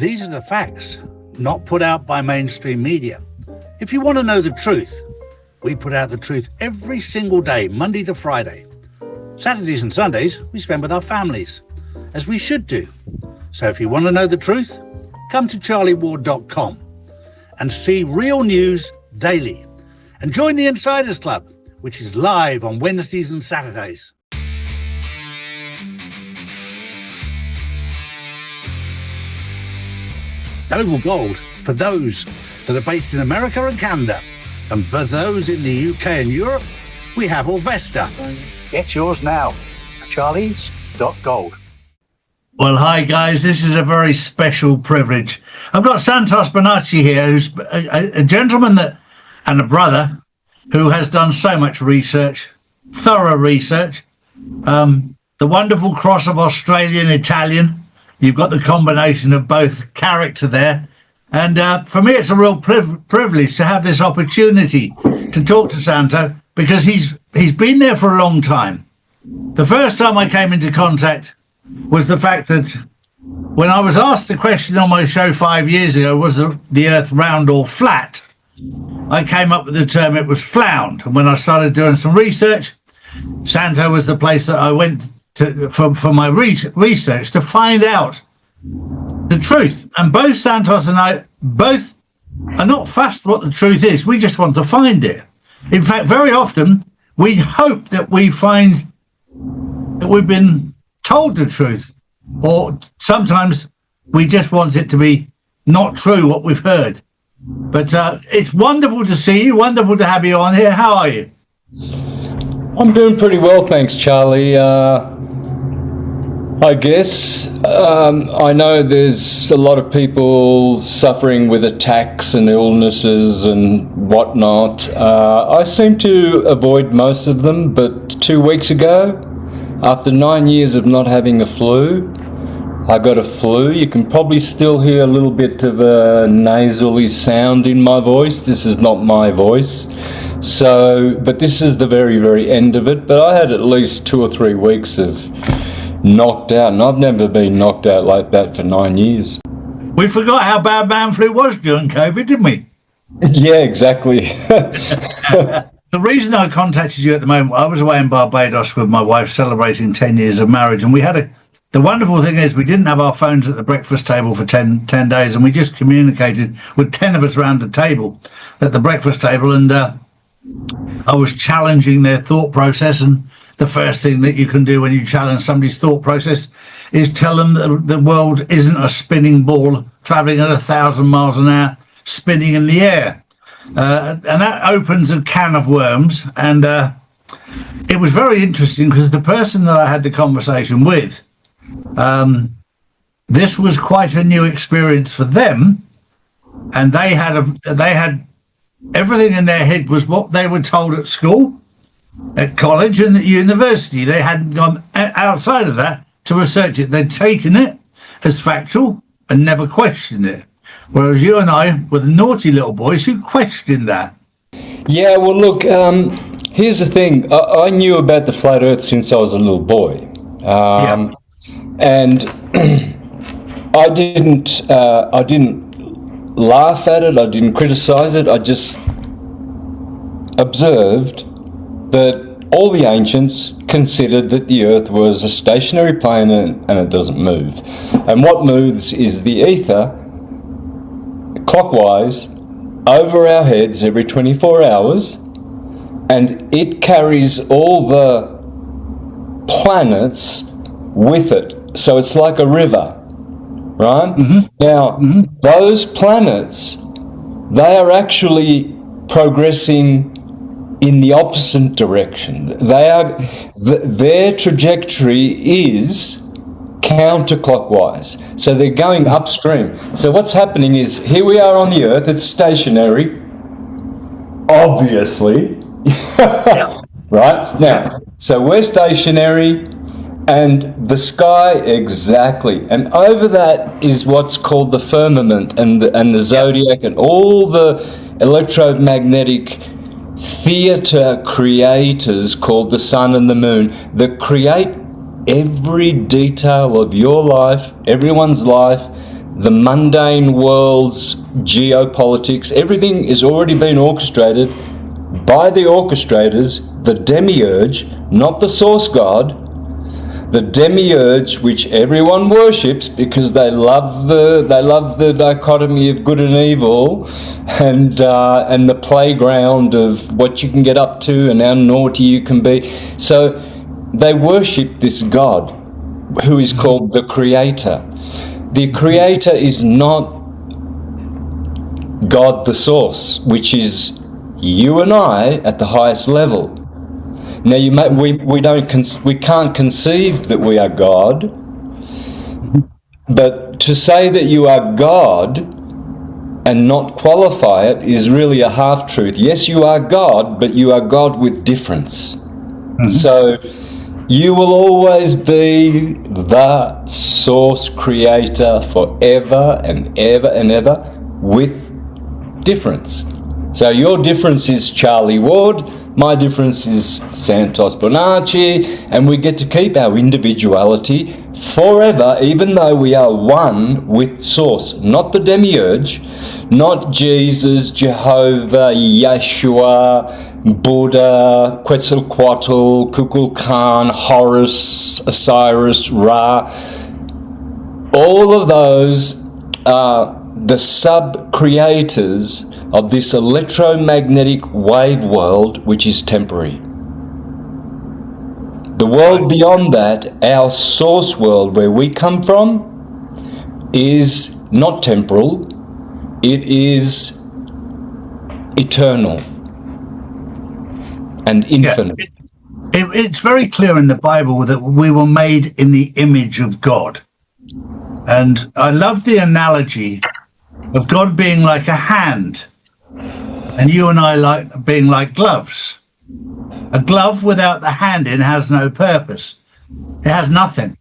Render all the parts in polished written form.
These are the facts, not put out by mainstream media. If you want to know the truth, we put out the truth every single day, Monday to Friday. Saturdays and Sundays, we spend with our families, as we should do. So if you want to know the truth, come to charlieward.com and see real news daily. And join the Insiders Club, which is live on Wednesdays and Saturdays. Oval Gold for those that are based in America and Canada. And for those in the UK and Europe, we have Orvesta. Get yours now. charlies.gold. Well, hi guys, this is a very special privilege. I've got Santos Bonacci here, who's a gentleman and a brother who has done so much research, thorough research. The wonderful cross of Australian Italian. You've got the combination of both character there. And for me, it's a real privilege to have this opportunity to talk to Santo, because he's been there for a long time. The first time I came into contact was the fact that when I was asked the question on my show 5 years ago, was the earth round or flat? I came up with the term, it was flound. And when I started doing some research, Santo was the place that I went to for my research to find out the truth. And both Santos and I both are not fussed what the truth is. We just want to find it. In fact, very often we hope that we find that we've been told the truth, or sometimes we just want it to be not true what we've heard. But it's wonderful to see you, wonderful to have you on here. How are you? I'm doing pretty well, thanks, Charlie. I guess I know there's a lot of people suffering with attacks and illnesses and whatnot. I seem to avoid most of them, but 2 weeks ago, after 9 years of not having a flu, I got a flu. You can probably still hear a little bit of a nasally sound in my voice. This is not my voice. But this is the very, very end of it. But I had at least 2 or 3 weeks of knocked out, and I've never been knocked out like that for 9 years. We forgot how bad man flu was during COVID, didn't we? Yeah, exactly. The reason I contacted you at the moment, I was away in Barbados with my wife celebrating 10 years of marriage, and the wonderful thing is we didn't have our phones at the breakfast table for 10 days, and we just communicated with 10 of us around the table at the breakfast table, and I was challenging their thought process. And the first thing that you can do when you challenge somebody's thought process is tell them that the world isn't a spinning ball traveling at 1,000 miles an hour, spinning in the air. And that opens a can of worms. And it was very interesting because the person that I had the conversation with, this was quite a new experience for them. And they had everything in their head was what they were told at school, at college and at university. They hadn't gone outside of that to research it. They'd taken it as factual and never questioned it. Whereas you and I were the naughty little boys who questioned that. Yeah, well, look, here's the thing. I knew about the flat earth since I was a little boy. And I didn't laugh at it. I didn't criticize it. I just observed that all the ancients considered that the earth was a stationary plane and it doesn't move. And what moves is the ether clockwise over our heads every 24 hours, and it carries all the planets with it. So it's like a river, right? Mm-hmm. Now, those planets, they are actually progressing in the opposite direction. Their trajectory is counterclockwise. So they're going upstream. So what's happening is, here we are on the earth, it's stationary, obviously. Right? Now, so we're stationary, and the sky, exactly. And over that is what's called the firmament and the zodiac and all the electromagnetic theatre creators called the sun and the moon that create every detail of your life, everyone's life. the mundane world's geopolitics, everything has already been orchestrated by the orchestrators, the demiurge, not the source god, the demiurge, which everyone worships because they love the dichotomy of good and evil, and the playground of what you can get up to and how naughty you can be. So they worship this God, who is called the Creator. The Creator is not God the Source, which is you and I at the highest level. Now we can't conceive that we are God, but to say that you are God and not qualify it is really a half-truth. Yes, you are God, but you are God with difference. So you will always be the source creator forever and ever and ever with difference. So your difference is Charlie Ward, my difference is Santos Bonacci, and we get to keep our individuality forever, even though we are one with Source, not the demiurge, not Jesus, Jehovah, Yeshua, Buddha, Quetzalcoatl, Kukulkan, Horus, Osiris, Ra. All of those are the sub-creators of this electromagnetic wave world, which is temporary. The world beyond that, our source world where we come from, is not temporal, it is eternal and infinite. It's very clear in the Bible that we were made in the image of God. And I love the analogy of God being like a hand, and you and I being like gloves. A glove without the hand in has no purpose. It has nothing.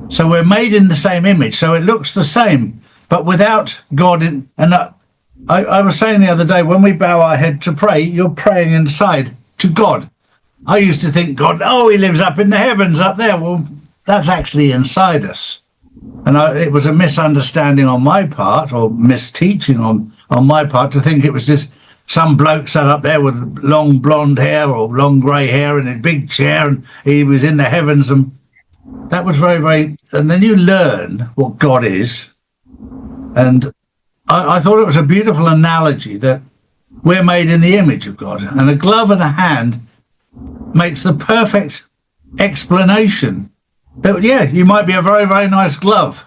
So we're made in the same image, so it looks the same, but without God in. And I was saying the other day, when we bow our head to pray, you're praying inside to God. I used to think God, he lives up in the heavens up there. Well, that's actually inside us. And it was a misunderstanding on my part, or misteaching on my part, to think it was just some bloke sat up there with long blonde hair or long grey hair in a big chair and he was in the heavens. And that was very, very... And then you learn what God is. And I thought it was a beautiful analogy that we're made in the image of God. And a glove and a hand makes the perfect explanation. But yeah, you might be a very, very nice glove.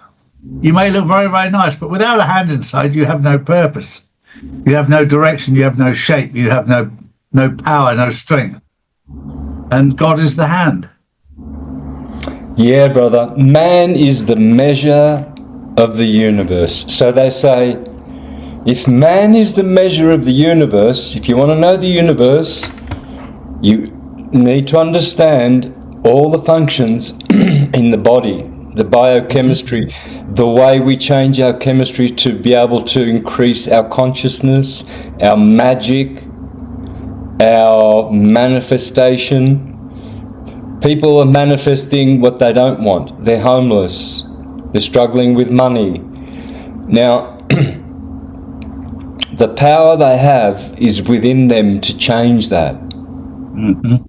You may look very, very nice, but without a hand inside, you have no purpose. You have no direction, you have no shape, you have no power, no strength. And God is the hand. Yeah, brother. Man is the measure of the universe. So they say, if man is the measure of the universe, if you want to know the universe, you need to understand all the functions in the body, the biochemistry, the way we change our chemistry to be able to increase our consciousness, our magic, our manifestation. People are manifesting what they don't want. They're homeless. They're struggling with money. Now, the power they have is within them to change that. Mm-hmm.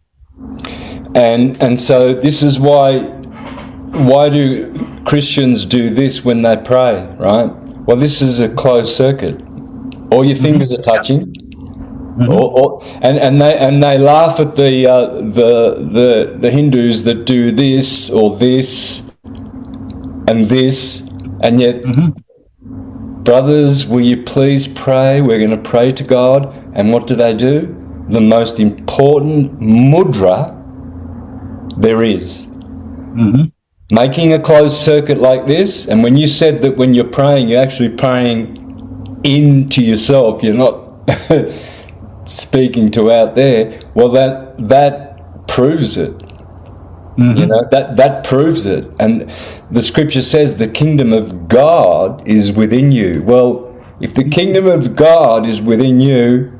And so this is why do Christians do this when they pray, right? Well, this is a closed circuit. All your fingers are touching, and they laugh at the Hindus that do this or this and this, and yet, brothers, will you please pray? We're going to pray to God, and what do? The most important mudra there is. Making a closed circuit like this, and when you said that when you're praying, you're actually praying into yourself, you're not speaking to out there, well, that proves it. You know, that proves it. And the scripture says the kingdom of God is within you. Well, if the kingdom of God is within you,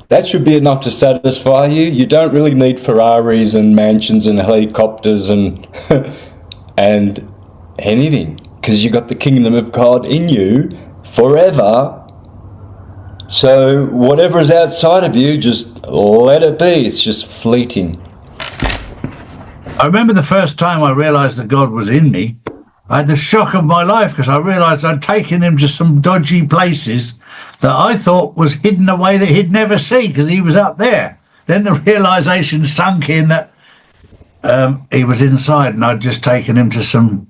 that should be enough to satisfy you. You don't really need Ferraris and mansions and helicopters and and anything. because you got the kingdom of God in you forever. So whatever is outside of you, just let it be. It's just fleeting. I remember the first time I realised that God was in me. I had the shock of my life because I realised I'd taken him to some dodgy places that I thought was hidden away that he'd never see because he was up there. Then the realisation sunk in that he was inside, and I'd just taken him to some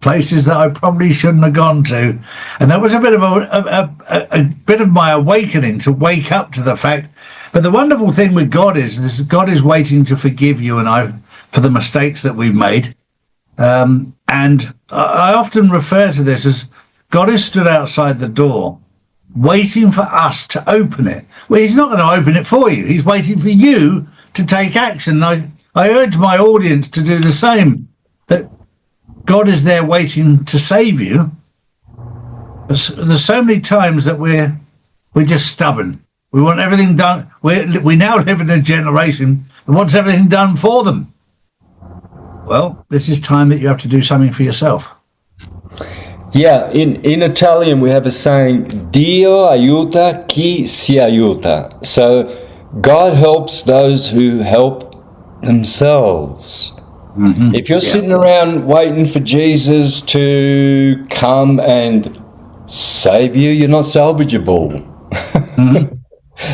places that I probably shouldn't have gone to. And that was a bit of a bit of my awakening to wake up to the fact. But the wonderful thing with God is God is waiting to forgive you and I for the mistakes that we've made. And I often refer to this as God is stood outside the door waiting for us to open it. Well, he's not going to open it for you. He's waiting for you to take action. I urge my audience to do the same, that God is there waiting to save you. There's so many times that we're just stubborn. We want everything done. We now live in a generation that wants everything done for them. Well, this is time that you have to do something for yourself. Yeah, in Italian we have a saying, Dio aiuta chi si aiuta. So God helps those who help themselves. Mm-hmm. If you're sitting around waiting for Jesus to come and save you, you're not salvageable. Mm-hmm.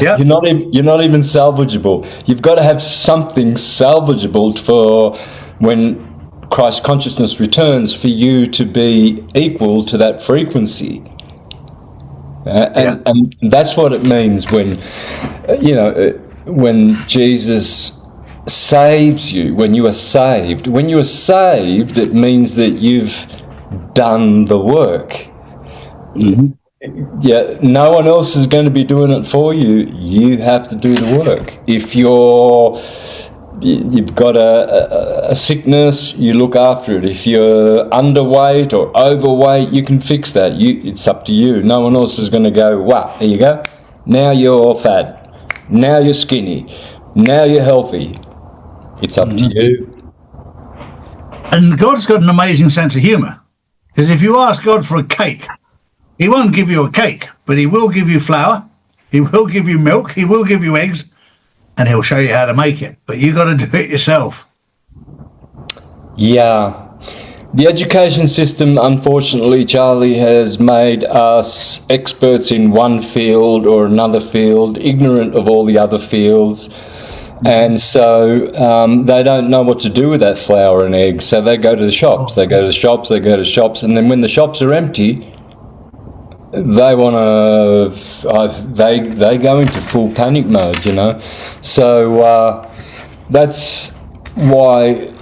Yep. You're not even salvageable. You've got to have something salvageable for when Christ consciousness returns, for you to be equal to that frequency. And that's what it means when, when Jesus saves you, when you are saved. When you are saved, it means that you've done the work. Mm-hmm. Yeah, no one else is going to be doing it for you. You have to do the work. If you've got a sickness, you look after it. If you're underweight or overweight, you can fix that. It's up to you. No one else is going to go, wow, here you go. Now you're fat. Now you're skinny. Now you're healthy. It's up to you. And God's got an amazing sense of humour. Because if you ask God for a cake, he won't give you a cake, but he will give you flour, he will give you milk, he will give you eggs, and he'll show you how to make it. But you've got to do it yourself. Yeah. The education system, unfortunately, Charlie, has made us experts in one field or another field, ignorant of all the other fields. And so they don't know what to do with that flour and eggs. So they go to the shops, they go to the shops, and then when the shops are empty, they want to, they go into full panic mode, So that's why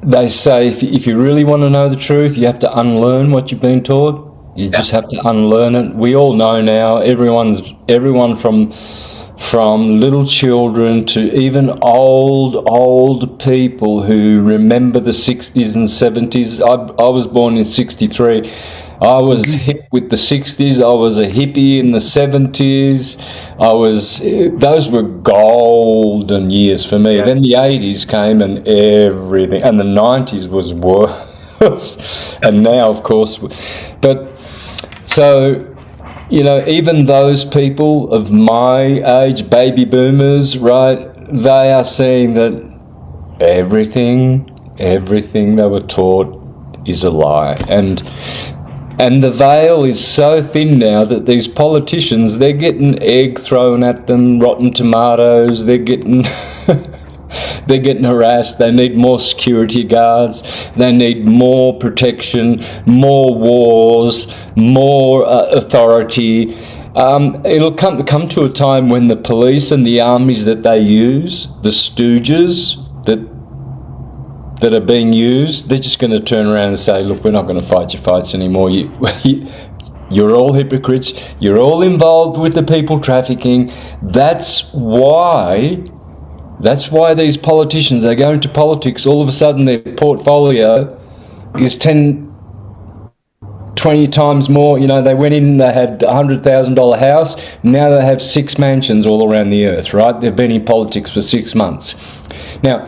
they say if you really want to know the truth, you have to unlearn what you've been taught. You just have to unlearn it. We all know now, everyone from little children to even old people who remember the 60s and 70s. I was born in 63. I was hip with the 60s. I was a hippie in the 70s. Those were golden years for me. Yeah. Then the 80s came and everything, and the 90s was worse. And now, of course, but so, even those people of my age, baby boomers, right, they are seeing that everything they were taught is a lie. And the veil is so thin now that these politicians, they're getting egg thrown at them, rotten tomatoes, they're getting harassed. They need more security guards. They need more protection, more wars, more authority. It'll come to a time when the police and the armies that they use, the stooges that are being used, they're just going to turn around and say, look, we're not going to fight your fights anymore. You're all hypocrites. You're all involved with the people trafficking. That's why these politicians, they go into politics, all of a sudden their portfolio is 10, 20 times more. They went in, they had a $100,000 house. Now they have 6 mansions all around the earth, right? They've been in politics for 6 months. Now,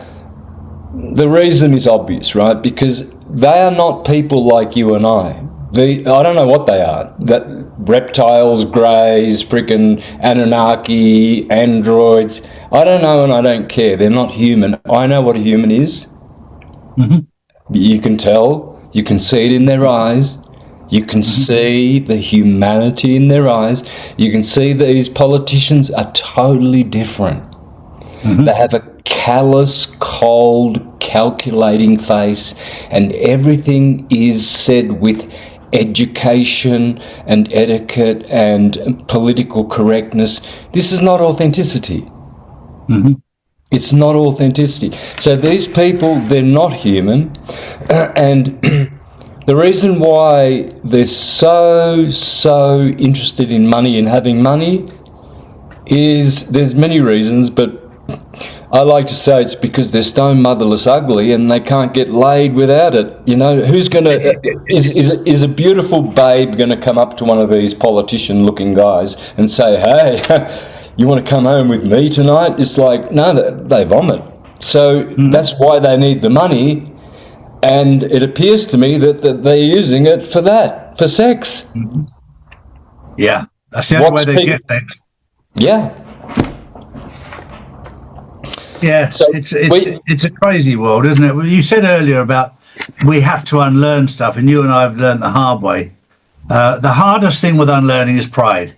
the reason is obvious, right? Because they are not people like you and I. I don't know what they are. That reptiles, greys, freaking Anunnaki, androids. I don't know and I don't care. They're not human. I know what a human is. Mm-hmm. You can tell. You can see it in their eyes. You can see the humanity in their eyes. You can see these politicians are totally different. They have a callous, cold, calculating face, and everything is said with education and etiquette and political correctness. This is not authenticity. It's not authenticity. So these people, they're not human, and the reason why they're so interested in money and having money is, there's many reasons, but I like to say it's because they're stone motherless ugly and they can't get laid without it. You know, who's going to, is a beautiful babe going to come up to one of these politician-looking guys and say, hey, you want to come home with me tonight? It's like, no, they vomit. So that's why they need the money. And it appears to me that they're using it for that, for sex. Yeah, that's the only way they get sex. Yeah. Yeah, So it's a crazy world, isn't it? Well, you said earlier about we have to unlearn stuff, and you and I have learned the hard way. The hardest thing with unlearning is pride.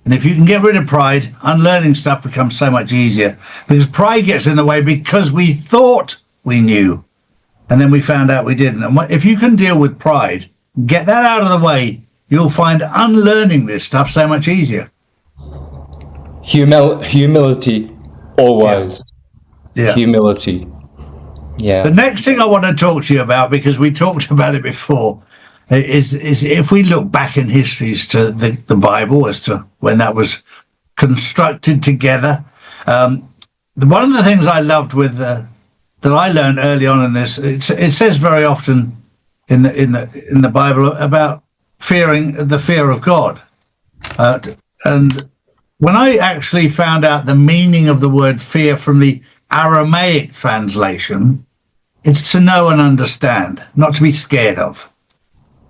And if you can get rid of pride, unlearning stuff becomes so much easier, because pride gets in the way because we thought we knew, and then we found out we didn't. And if you can deal with pride, get that out of the way, you'll find unlearning this stuff so much easier. Humility, always. Yeah. Humility. Yeah. The next thing I want to talk to you about, because we talked about it before, is if we look back in histories to the Bible as to when that was constructed together. One of the things I loved with that I learned early on in this, it says very often in the Bible about fearing the fear of God, and when I actually found out the meaning of the word fear from the Aramaic translation, it's to know and understand, not to be scared of.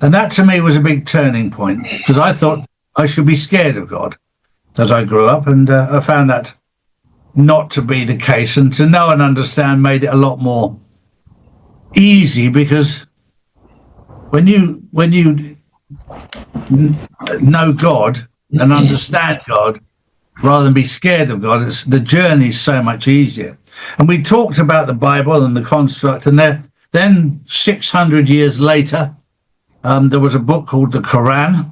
And that to me was a big turning point, because I thought I should be scared of God as I grew up, and I found that not to be the case. And to know and understand made it a lot more easy, because when you know God and understand God rather than be scared of God, the journey's so much easier. And we talked about the Bible and the construct, and then 600 years later, there was a book called the Quran.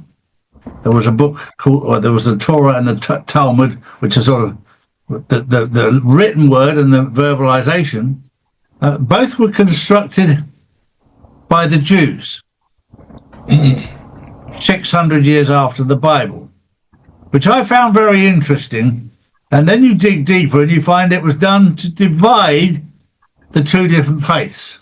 There was the Torah and the Talmud, which is sort of the written word and the verbalization. Both were constructed by the Jews 600 years after the Bible, which I found very interesting. And then you dig deeper and you find it was done to divide the two different faiths.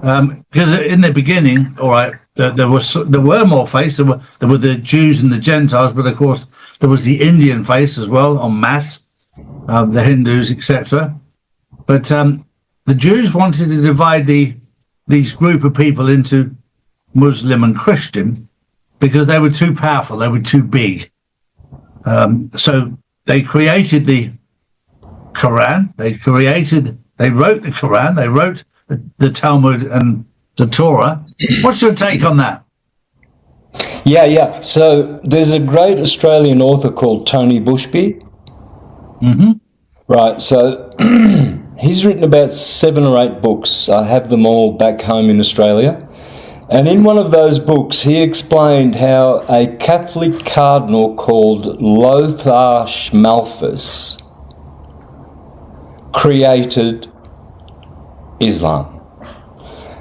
Because in the beginning, all right, there were more faiths. There were the Jews and the Gentiles, but of course there was the Indian faith as well, en masse, the Hindus, etc. But the Jews wanted to divide these group of people into Muslim and Christian because they were too powerful, they were too big. So they created the Quran. They wrote the Quran. They wrote the Talmud and the Torah. What's your take on that? Yeah. So there's a great Australian author called Tony Bushby. Mm-hmm. Right. So he's written about 7 or 8 books. I have them all back home in Australia. And in one of those books, he explained how a Catholic cardinal called Lothar Schmalfus created Islam.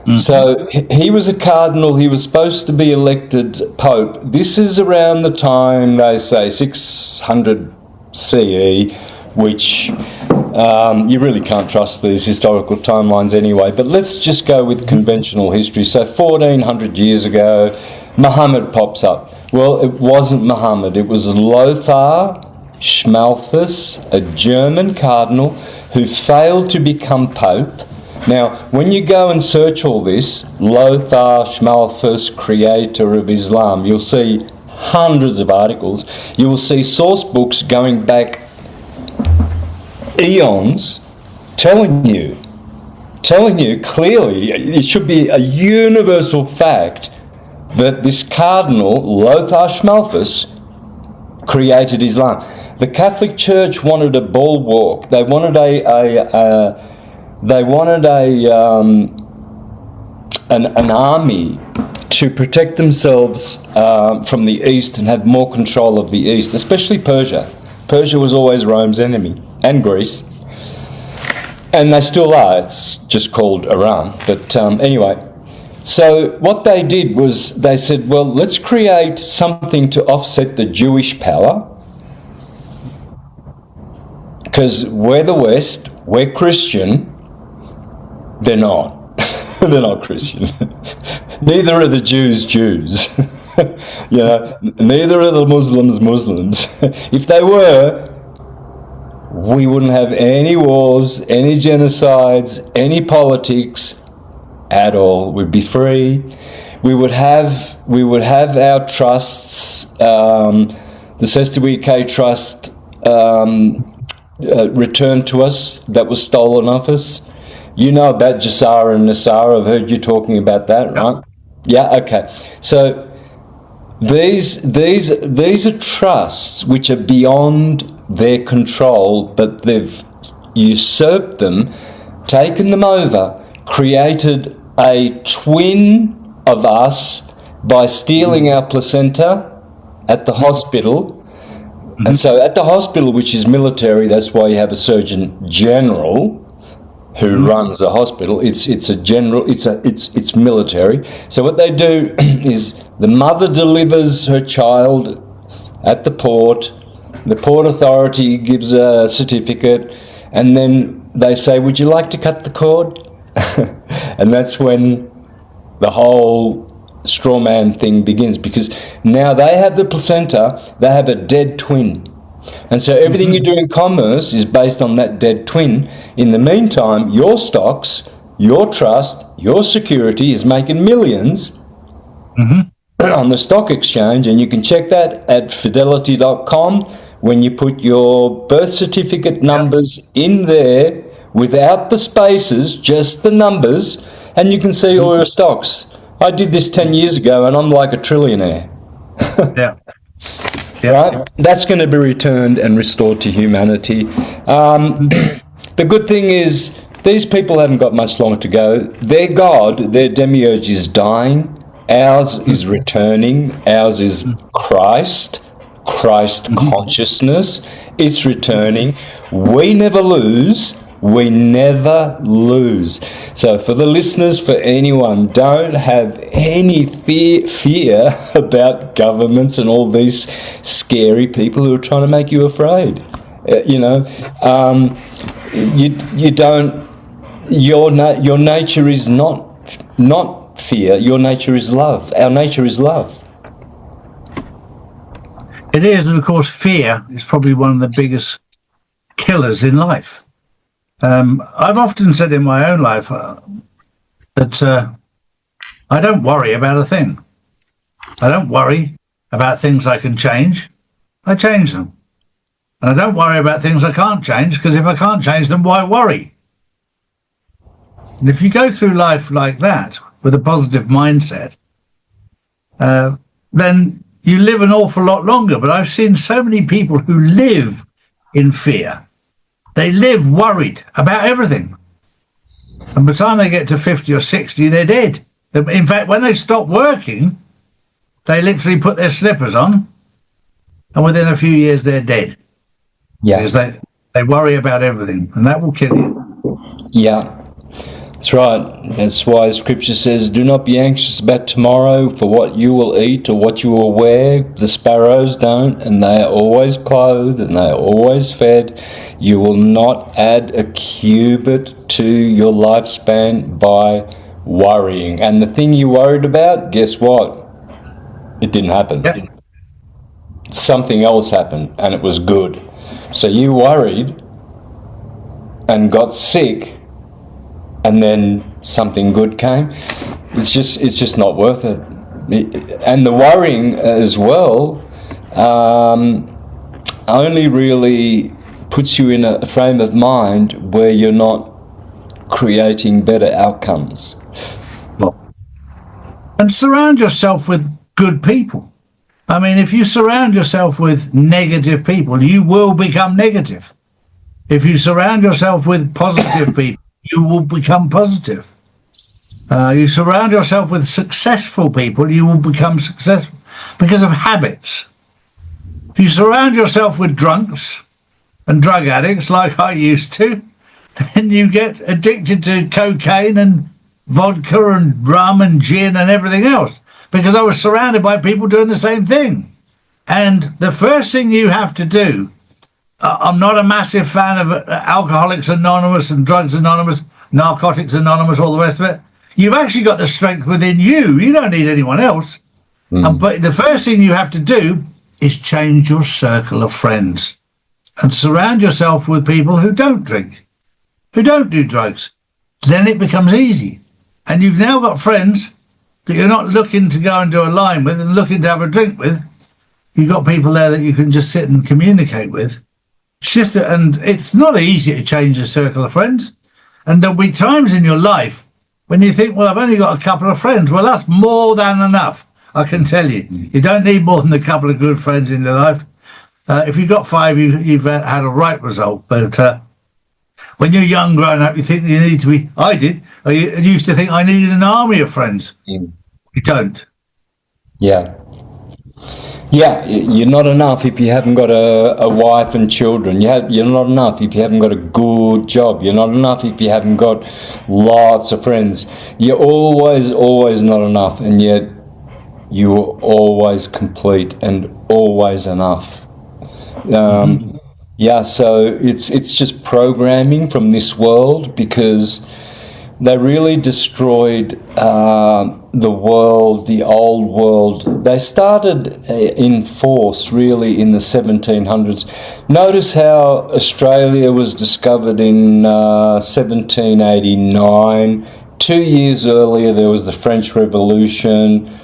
Mm-hmm. So he was a cardinal. He was supposed to be elected Pope. This is around the time, they say, 600 CE, which you really can't trust these historical timelines anyway, but let's just go with conventional history. So 1400 years ago, Muhammad pops up. Well, it wasn't Muhammad, it was Lothar Schmalfus, a German cardinal who failed to become Pope Now, when you go and search all this, Lothar Schmalfus, creator of Islam, you'll see hundreds of articles. You will see source books going back eons telling you clearly, it should be a universal fact that this Cardinal, Lothar Schmalfus, created Islam. The Catholic Church wanted a bulwark. They wanted an army to protect themselves from the East and have more control of the East, especially Persia. Persia was always Rome's enemy, and Greece. And they still are. It's just called Iran. But anyway, so what they did was they said, well, let's create something to offset the Jewish power, because we're the West, we're Christian. They're not. They're not Christian. Neither are the Jews. Neither are the Muslims. If they were, we wouldn't have any wars, any genocides, any politics at all. We'd be free. We would have our trusts, the Sestawike Trust returned to us that was stolen off us. You know about Jassara and Nassara. I've heard you talking about that, right? Yeah, okay. So these are trusts which are beyond their control, but they've usurped them, taken them over, created a twin of us by stealing our placenta at the hospital. And so at the hospital, which is military, that's why you have a Surgeon General who runs a hospital. It's a general. It's military. So what they do is the mother delivers her child at the port. The port authority gives a certificate, and then they say, "Would you like to cut the cord?" And that's when the whole straw man thing begins, because now they have the placenta, they have a dead twin. And so everything you do in commerce is based on that dead twin. In the meantime, your stocks, your trust, your security is making millions on the stock exchange, and you can check that at fidelity.com when you put your birth certificate numbers in there without the spaces, just the numbers, and you can see all your stocks. I did this 10 years ago and I'm like a trillionaire. Yeah. Right? That's going to be returned and restored to humanity. The good thing is these people haven't got much longer to go. Their God, their demiurge is dying. Ours is returning. Ours is Christ consciousness. It's returning. We never lose. We never lose. So for the listeners, for anyone, don't have any fear about governments and all these scary people who are trying to make you afraid. You don't. Your nature is not fear. Your nature is love. Our nature is love. It is, and of course, fear is probably one of the biggest killers in life. I've often said in my own life that I don't worry about a thing. I don't worry about things I can change. I change them. And I don't worry about things I can't change, because if I can't change them, why worry? And if you go through life like that, with a positive mindset, then you live an awful lot longer. But I've seen so many people who live in fear. They live worried about everything. And by the time they get to 50 or 60, they're dead. In fact, when they stop working, they literally put their slippers on, and within a few years, they're dead. Yeah. Because they worry about everything, and that will kill you. Yeah. That's right. That's why Scripture says, do not be anxious about tomorrow, for what you will eat or what you will wear. The sparrows don't, and they are always clothed, and they are always fed. You will not add a cubit to your lifespan by worrying. And the thing you worried about, guess what? It didn't happen. Yep. Something else happened, and it was good. So you worried and got sick, and then something good came. It's just not worth it. And the worrying as well only really puts you in a frame of mind where you're not creating better outcomes. And surround yourself with good people. I mean, if you surround yourself with negative people, you will become negative. If you surround yourself with positive people, you will become positive. You surround yourself with successful people, you will become successful because of habits. If you surround yourself with drunks and drug addicts like I used to, then you get addicted to cocaine and vodka and rum and gin and everything else, because I was surrounded by people doing the same thing. And the first thing you have to do, I'm not a massive fan of Alcoholics Anonymous and Drugs Anonymous, Narcotics Anonymous, all the rest of it. You've actually got the strength within you. You don't need anyone else. But the first thing you have to do is change your circle of friends and surround yourself with people who don't drink, who don't do drugs. Then it becomes easy. And you've now got friends that you're not looking to go and do a line with and looking to have a drink with. You've got people there that you can just sit and communicate with. And it's not easy to change a circle of friends. And there'll be times in your life when you think, well, I've only got a couple of friends. Well, that's more than enough, I can tell you. You don't need more than a couple of good friends in your life. If you've got 5, you've had a right result. But when you're young, growing up, you think you need to be. I did. I used to think I needed an army of friends. You don't. Yeah, you're not enough if you haven't got a wife and children. You're not enough if you haven't got a good job. You're not enough if you haven't got lots of friends. You're always not enough, and yet you're always complete and always enough. Yeah, so it's just programming from this world, because they really destroyed the world, the old world. They started in force really in the 1700s. Notice how Australia was discovered in 1789. 2 years earlier there was the French Revolution.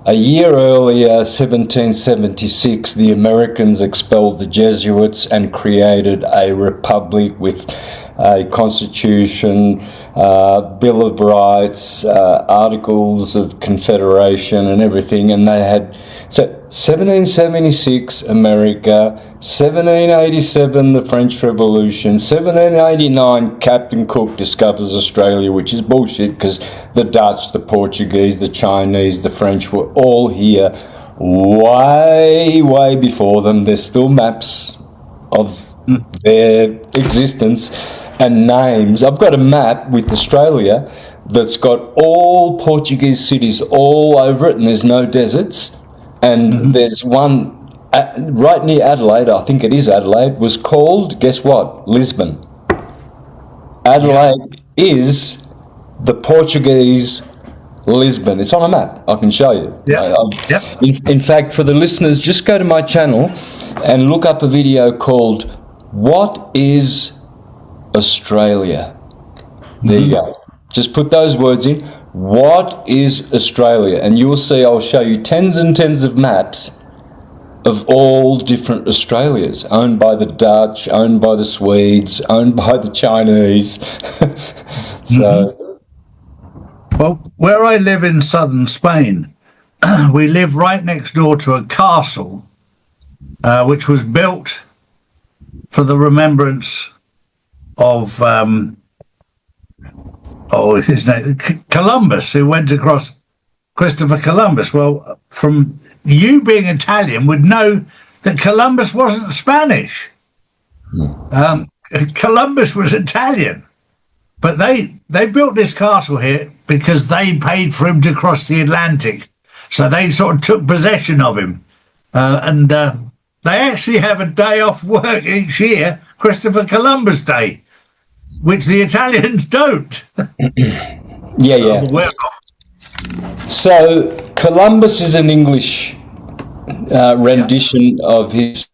A year earlier, 1776, the Americans expelled the Jesuits and created a republic with a constitution, Bill of Rights, Articles of Confederation and everything. And they had, so 1776, America, 1787, the French Revolution, 1789, Captain Cook discovers Australia, which is bullshit, because the Dutch, the Portuguese, the Chinese, the French were all here way before them. There's still maps of their existence and names. I've got a map with Australia that's got all Portuguese cities all over it, and there's no deserts. And there's one right near Adelaide, I think it is Adelaide, was called, guess what? Lisbon. Adelaide is the Portuguese Lisbon. It's on a map. I can show you. In fact, for the listeners, just go to my channel and look up a video called "What is Australia?" There you go. Just put those words in. What is Australia? And you will see I'll show you tens and tens of maps of all different Australias, owned by the Dutch, owned by the Swedes, owned by the Chinese. Well, where I live in southern Spain, we live right next door to a castle which was built for the remembrance of his name, Columbus, who went across, Christopher Columbus. Well, from you being Italian would know that Columbus wasn't Spanish. Columbus was Italian. But they built this castle here because they paid for him to cross the Atlantic. So they sort of took possession of him. And they actually have a day off work each year, Christopher Columbus Day, which the Italians don't. Yeah. So Columbus is an English rendition of his,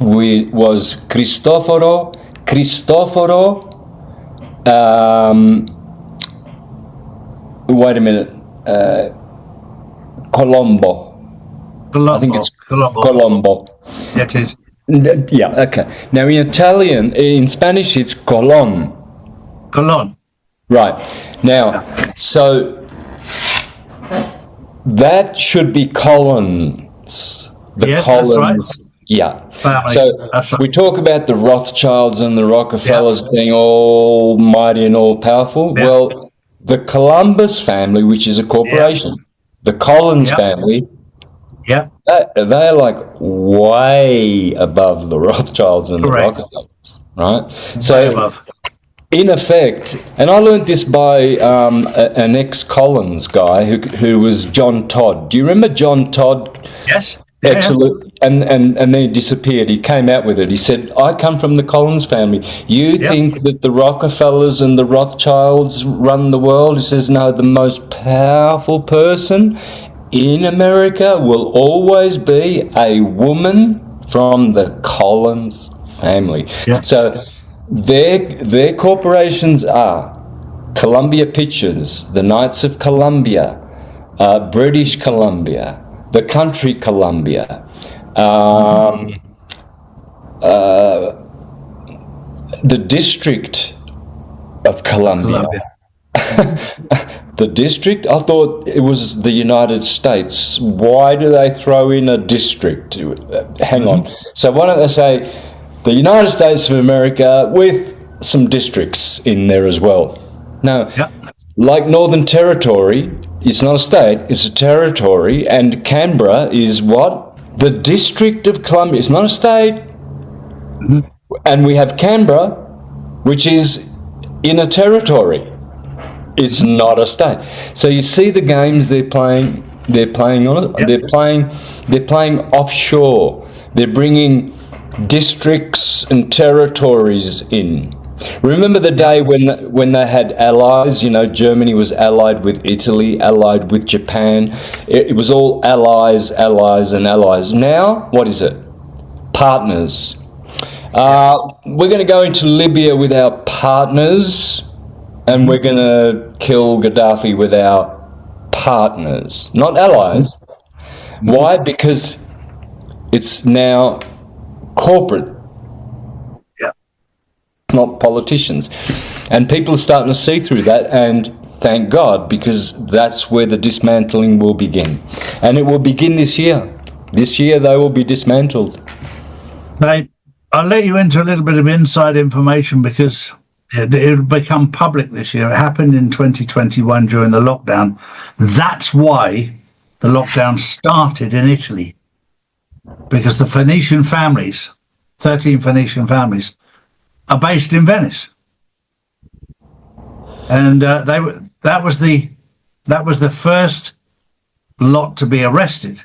was Cristoforo Wait a minute. Colombo. I think it's Colombo. It is. Yeah, okay. Now in Spanish, it's Colón. Colon. Right. Now, so that should be Collins. Yes, that's right. Yeah. Family. So That's right. we talk about the Rothschilds and the Rockefellers being almighty and all powerful. Yeah. Well, the Columbus family, which is a corporation, the Collins family, Yeah. they're like way above the Rothschilds and Correct. the Rockefellers, right? Way So, above. in effect, and I learned this by an ex-Collins guy who was John Todd. Do you remember John Todd? Yes. Yeah. Excellent. And then he disappeared. He came out with it. He said, I come from the Collins family. You think that the Rockefellers and the Rothschilds run the world? He says, no, the most powerful person in America will always be a woman from the Collins family. Yeah. So their corporations are Columbia Pictures, the Knights of Columbia, British Columbia, the Country Columbia, the District of Columbia. The district? I thought it was the United States. Why do they throw in a district? Hang on. So why don't they say the United States of America with some districts in there as well? No. Like Northern Territory, it's not a state, it's a territory, and Canberra is what? The District of Columbia. It's not a state. And we have Canberra, which is in a territory. It's not a state. So you see the games they're playing on it. They're playing offshore. They're bringing districts and territories in. Remember the day when they had allies? You know, Germany was allied with Italy, allied with Japan. It was all allies, allies, and allies. Now, what is it? Partners. We're going to go into Libya with our partners, and we're going to kill Gaddafi with our partners, not allies. Why? Because it's now corporate, not politicians. And people are starting to see through that, and thank God, because that's where the dismantling will begin. And it will begin this year. This year they will be dismantled. I'll let you into a little bit of inside information because it'll become public this year. It happened in 2021 during the lockdown. That's why the lockdown started in Italy, because the Phoenician families, 13 Phoenician families, are based in Venice, and that was the first lot to be arrested.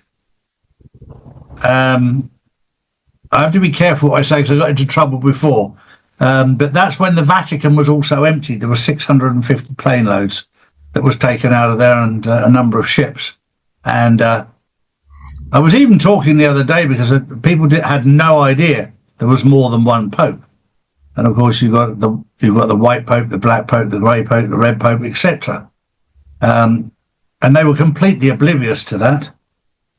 I have to be careful what I say because I got into trouble before. But that's when the Vatican was also empty. There were 650 plane loads that was taken out of there, and a number of ships. And I was even talking the other day because people had no idea there was more than one pope. And of course, you've got the white pope, the black pope, the grey pope, the red pope, etc. And they were completely oblivious to that.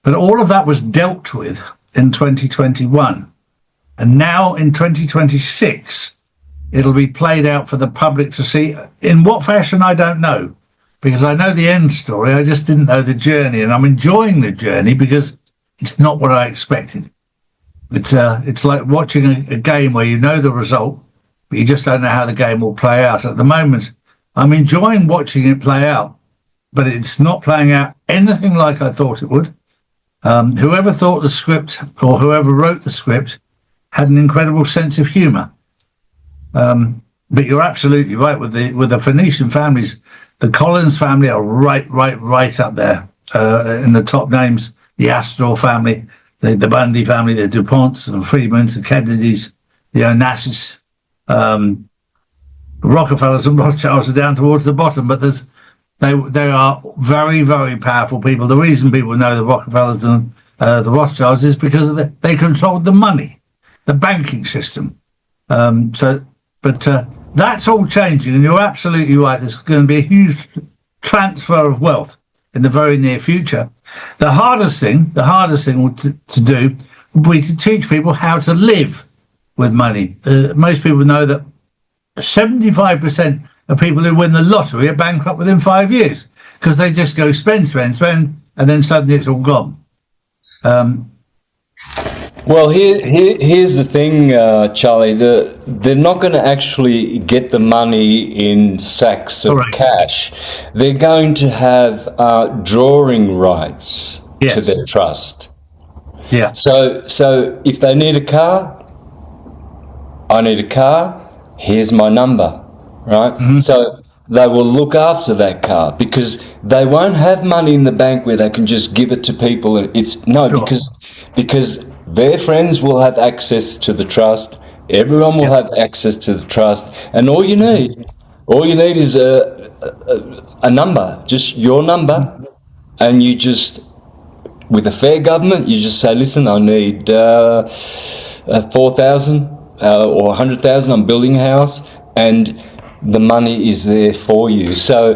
But all of that was dealt with in 2021. And now in 2026, it'll be played out for the public to see. In what fashion, I don't know, because I know the end story. I just didn't know the journey, and I'm enjoying the journey because it's not what I expected. It's like watching a game where you know the result, but you just don't know how the game will play out. At the moment, I'm enjoying watching it play out, but it's not playing out anything like I thought it would. Whoever thought the script or whoever wrote the script had an incredible sense of humour. But you're absolutely right with the Phoenician families. The Collins family are right up there in the top names. The Astor family, the Bundy family, the DuPonts, the Freemans, the Kennedys, the Onassis, the Rockefellers and Rothschilds are down towards the bottom. But they are very, very powerful people. The reason people know the Rockefellers and the Rothschilds is because they controlled the money, the banking system. But that's all changing, and you're absolutely right. There's going to be a huge transfer of wealth in the very near future. The hardest thing to do would be to teach people how to live with money. Most people know that 75% of people who win the lottery are bankrupt within 5 years because they just go spend, and then suddenly it's all gone. Well, here's the thing, Charlie. They're not going to actually get the money in sacks of cash. They're going to have drawing rights to their trust. Yeah. So if they need a car, I need a car. Here's my number, right? Mm-hmm. So they will look after that car because they won't have money in the bank where they can just give it to people. Because their friends will have access to the trust. Everyone will have access to the trust, and all you need is a number, just your number, and you just, with a fair government, you just say, listen, I need 4,000 or 100,000. I'm building a house, and the money is there for you. So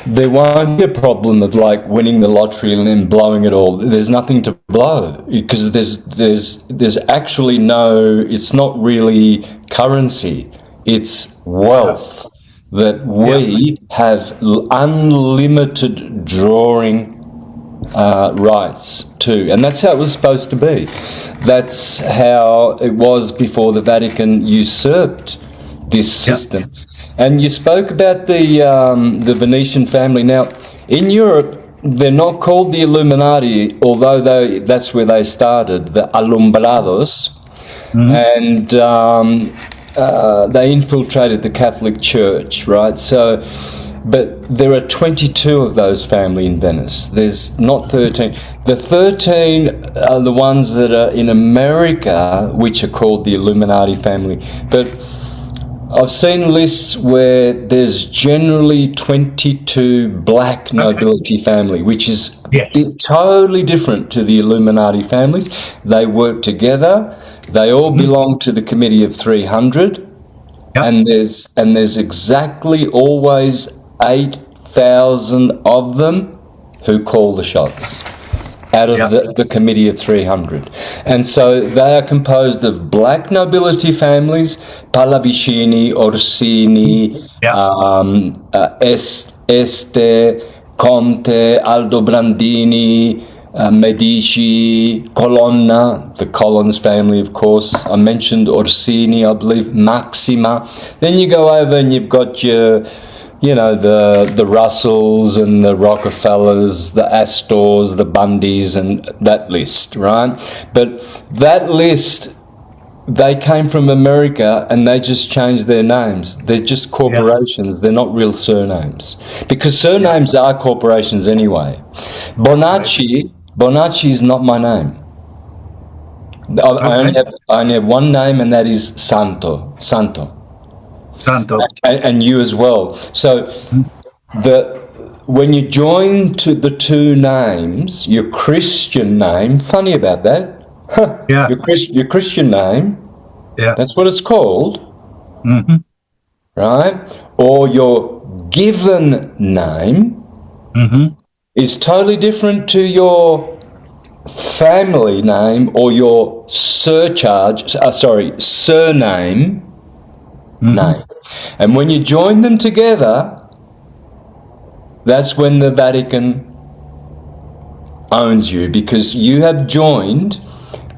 there won't be a problem of like winning the lottery and then blowing it all. There's nothing to blow because there's actually no, it's not really currency, it's wealth that we have unlimited drawing rights to, and that's how it was supposed to be. That's how it was before the Vatican usurped this system. And you spoke about the Venetian family. Now, in Europe, they're not called the Illuminati, although that's where they started, the Alumbrados, and they infiltrated the Catholic Church, right? So, but there are 22 of those family in Venice. There's not 13. The 13 are the ones that are in America, which are called the Illuminati family. But I've seen lists where there's generally 22 black nobility family, which is totally different to the Illuminati families. They work together. They all belong to the Committee of 300, and there's exactly always 8,000 of them who call the shots out of the Committee of 300. And so they are composed of black nobility families, Pallavicini, Orsini, Este, Conte, Aldobrandini, Medici, Colonna, the Collins family, of course. I mentioned Orsini, I believe, Maxima. Then you go over and you've got your, the Russells and the Rockefellers, the Astors, the Bundys, and that list, right? But that list, they came from America and they just changed their names. They're just corporations. They're not real surnames. Because surnames are corporations anyway. Bonacci is not my name. I only have one name, and that is Santo. And you as well. So when you join to the two names, your Christian name, funny about that, your Christian name, that's what it's called, right? Or your given name is totally different to your family name or your surname name. And when you join them together, that's when the Vatican owns you, because you have joined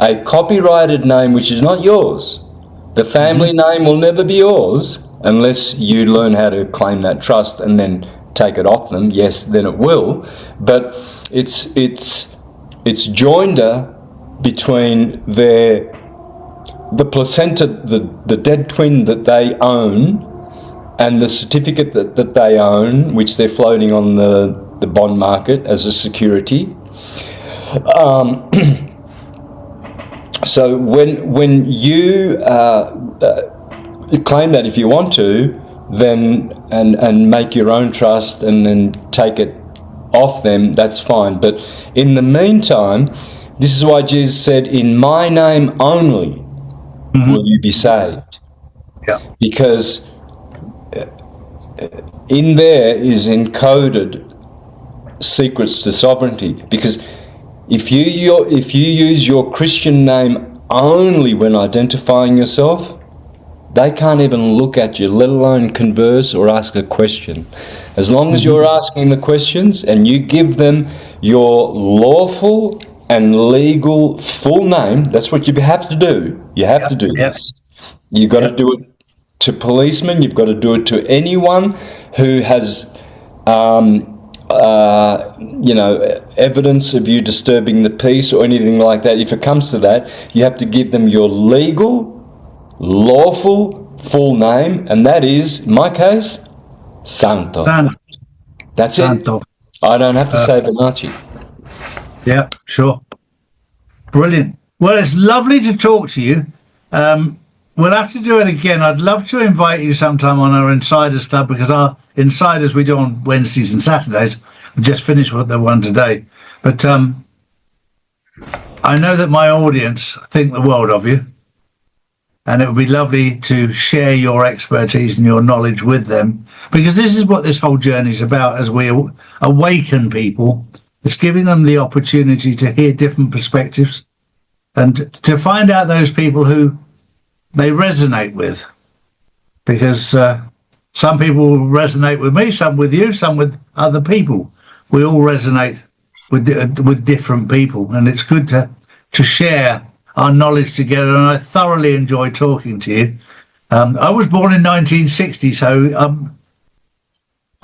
a copyrighted name which is not yours. The family name will never be yours unless you learn how to claim that trust and then take it off them. Yes, then it will. But it's joinder between the placenta, the dead twin that they own, and the certificate that they own, which they're floating on the bond market as a security. So when you claim that, if you want to, then and make your own trust and then take it off them, that's fine. But in the meantime, this is why Jesus said, "In my name only will you be saved." Because in there is encoded secrets to sovereignty, because if you use your Christian name only when identifying yourself, they can't even look at you, let alone converse or ask a question. As long as you're asking the questions and you give them your lawful and legal full name, that's what you have to do. You have to do this. You've got to do it to policemen, you've got to do it to anyone who has evidence of you disturbing the peace or anything like that. If it comes to that, you have to give them your legal, lawful, full name, and that is, in my case, Santos. That's Santos. it. I don't have to say Bonacci. Yeah, sure. Brilliant. Well, it's lovely to talk to you. We'll have to do it again. I'd love to invite you sometime on our Insiders Club, because our Insiders we do on Wednesdays and Saturdays. We just finished with the one today. But I know that my audience think the world of you. And it would be lovely to share your expertise and your knowledge with them, because this is what this whole journey is about. As we awaken people, it's giving them the opportunity to hear different perspectives and to find out those people who they resonate with. Because some people will resonate with me, some with you, some with other people. We all resonate with different people, and it's good to share our knowledge together, and I thoroughly enjoy talking to you. I was born in 1960, so I'm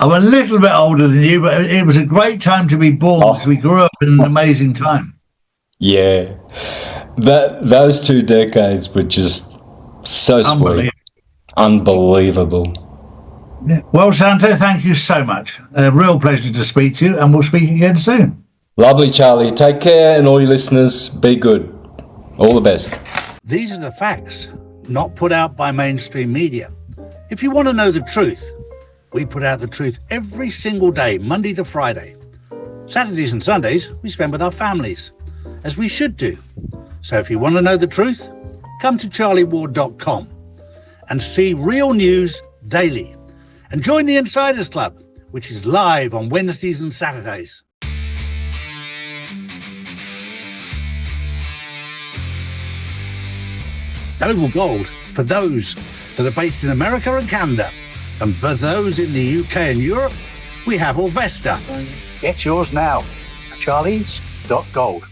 a little bit older than you, but it was a great time to be born, because we grew up in an amazing time. Yeah, those 2 decades were just so sweet, unbelievable. Yeah. Well, Santo, thank you so much. A real pleasure to speak to you, and we'll speak again soon. Lovely, Charlie. Take care, and all your listeners, be good. All the best. These are the facts, not put out by mainstream media. If you want to know the truth, we put out the truth every single day, Monday to Friday. Saturdays and Sundays, we spend with our families, as we should do. So if you want to know the truth, come to charlieward.com and see real news daily. And join the Insiders Club, which is live on Wednesdays and Saturdays. Global Gold for those that are based in America and Canada. And for those in the UK and Europe, we have Orvesta. Get yours now at charlies.gold.